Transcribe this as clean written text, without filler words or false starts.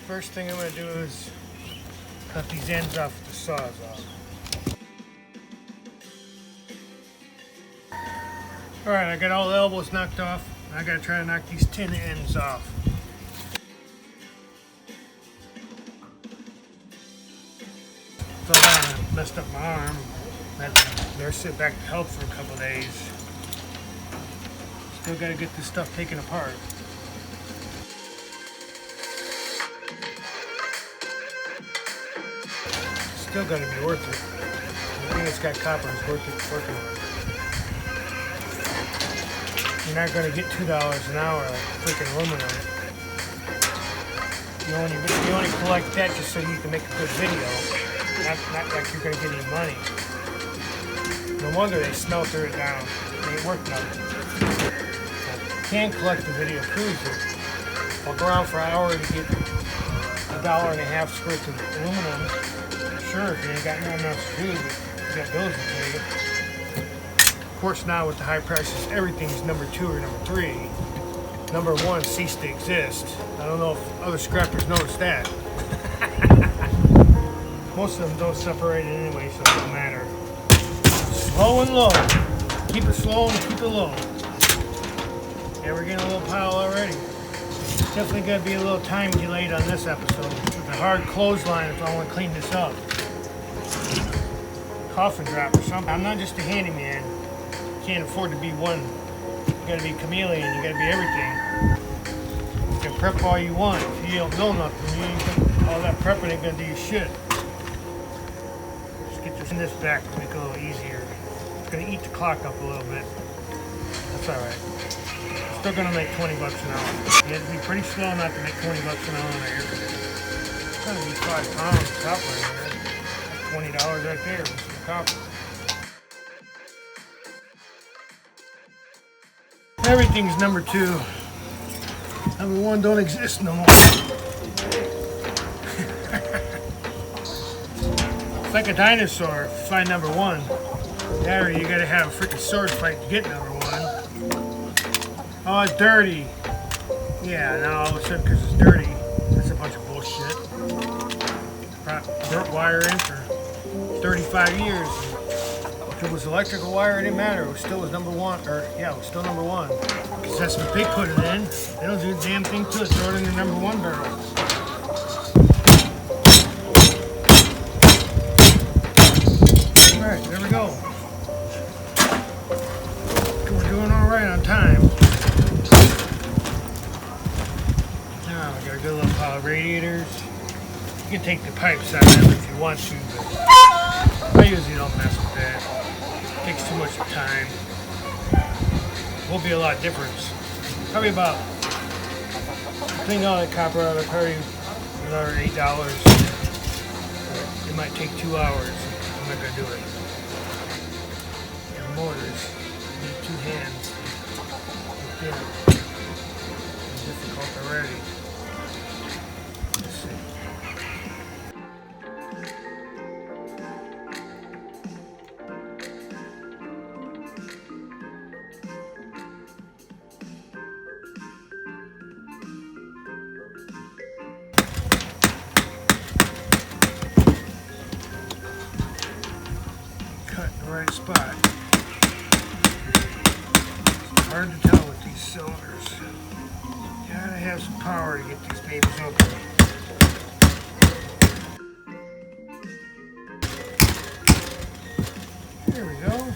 First thing I'm going to do is cut these ends off with the Sawzall. Alright, I got all the elbows knocked off. I got to try to knock these tin ends off. So I messed up my arm. I had to nurse it back to health for a couple of days. Still got to get this stuff taken apart. Still got to be worth it. The thing that's got copper is worth it working on it. You're not going to get $2 an hour like freaking aluminum. You only collect that just so you can make a good video. Not like you're going to get any money. No wonder they smelter it down. It ain't worth nothing. You can collect the video proves it. Walk around for an hour to get $1.50 worth of aluminum. Sure, if you ain't got nothing else to do, but you got bills to pay. Of course, now with the high prices, everything's number 2 or number 3. Number 1 ceased to exist. I don't know if other scrappers noticed that. Most of them don't separate it anyway, so it doesn't matter. Slow and low. Keep it slow and keep it low. Yeah, we're getting a little pile already. Definitely going to be a little time delayed on this episode. With a hard clothesline if I want to clean this up. Coffin drop or something. I'm not just a handyman. Can't afford to be one. You gotta be a chameleon, you gotta be everything. You can prep all you want. If you don't know nothing, all that prepping ain't gonna do you shit. Just get this back to make it a little easier. It's gonna eat the clock up a little bit. That's alright. Still gonna make 20 bucks an hour. You have to be pretty slow not to make 20 bucks an hour on air. It's gonna be 5 pounds of copper in there. $20 right there for the copper. Everything's number 2. Number 1 don't exist no more. It's like a dinosaur. If you find number 1, there you gotta have a freaking sword fight to get number 1. Oh, it's dirty. Yeah, now all of a sudden because it's dirty, that's a bunch of bullshit. Burnt wire in for 35 years. If it was electrical wire, it didn't matter. It still was number 1, or yeah, it was still number 1. Because that's what they put it in. They don't do a damn thing to it. Throw it in the number 1 barrel. Alright, there we go. We're doing alright on time. Now we got a good little pile of radiators. You can take the pipes out of them if you want to, but I usually don't mess with that. Takes too much time. Won't be a lot of difference. Probably about clean all that copper out of probably another $8. It might take 2 hours. I'm not gonna do it. And mortars need 2 hands. It's difficult already. Let's see. Right spot. It's hard to tell with these cylinders. You gotta have some power to get these babies open. There we go.